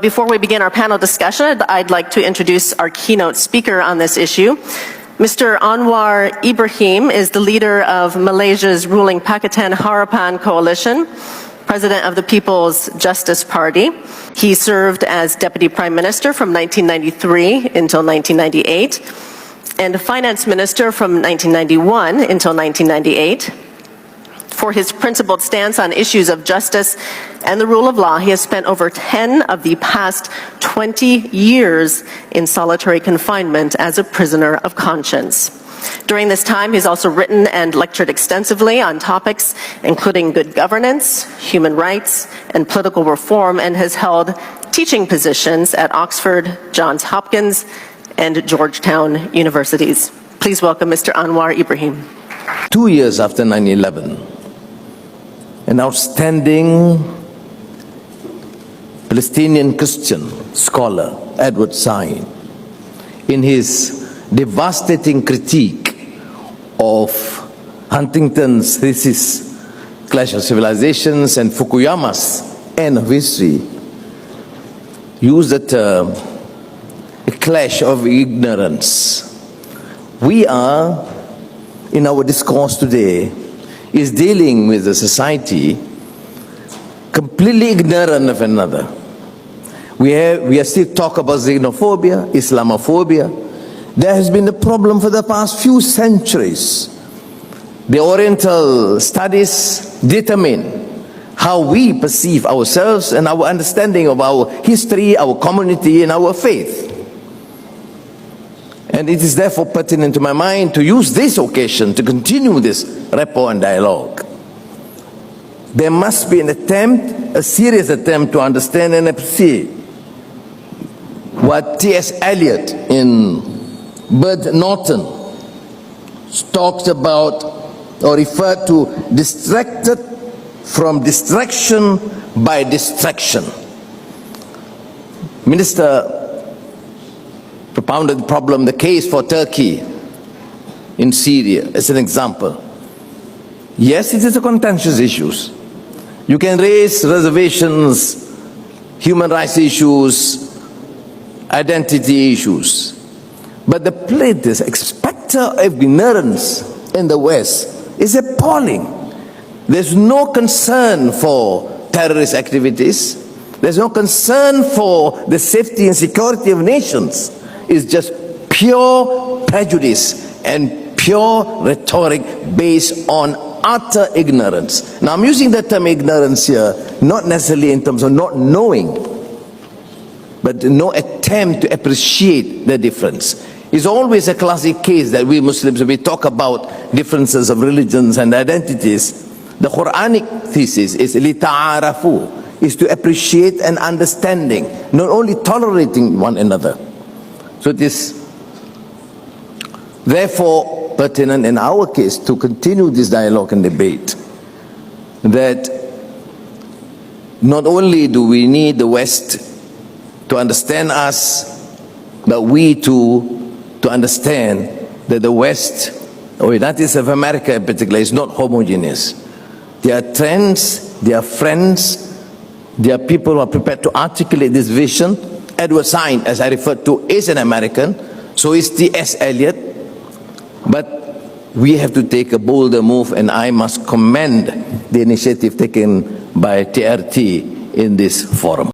Before we begin our panel discussion, I'd like to introduce our keynote speaker on this issue. Mr. Anwar Ibrahim is the leader of Malaysia's ruling Pakatan Harapan coalition, president of the People's Justice Party. He served as Deputy Prime Minister from 1993 until 1998, and Finance Minister from 1991 until 1998. For his principled stance on issues of justice and the rule of law, he has spent over 10 of the past 20 years in solitary confinement as a prisoner of conscience. During this time, he's also written and lectured extensively on topics including good governance, human rights, and political reform, and has held teaching positions at Oxford, Johns Hopkins, and Georgetown universities. Please welcome Mr. Anwar Ibrahim. 2 years after 9/11, an outstanding Palestinian Christian scholar, Edward Said, in his devastating critique of Huntington's thesis, Clash of Civilizations, and Fukuyama's End of History, used the term a clash of ignorance. We are, in our discourse today, is dealing with a society completely ignorant of another. We are still talking about xenophobia, Islamophobia. There has been a problem for the past few centuries. The Oriental studies determine how we perceive ourselves and our understanding of our history, our community, and our faith. And it is therefore pertinent to my mind to use this occasion to continue this rapport and dialogue. There must be an attempt, a serious attempt to understand and appreciate what T.S. Eliot in Bird Norton talks about or referred to, distracted from distraction by distraction. Minister propounded the problem, the case for Turkey in Syria as an example. Yes, it is a contentious issue. You can raise reservations, human rights issues, identity issues. But the specter of ignorance in the West is appalling. There's no concern for terrorist activities. There's no concern for the safety and security of nations. It's just pure prejudice and pure rhetoric based on utter ignorance. Now, I'm using the term ignorance here, not necessarily in terms of not knowing, but no attempt to appreciate the difference. It's always a classic case that we Muslims, when we talk about differences of religions and identities, the Quranic thesis is lita'arafu, is to appreciate and understanding, not only tolerating one another. So it is therefore pertinent in our case to continue this dialogue and debate, that not only do we need the West to understand us, but we too to understand that the West, or United States of America in particular, is not homogeneous. There are trends, there are friends, there are people who are prepared to articulate this vision. Edward Said, as I referred to, is an American, so is T.S. Eliot. But we have to take a bolder move, and I must commend the initiative taken by TRT in this forum.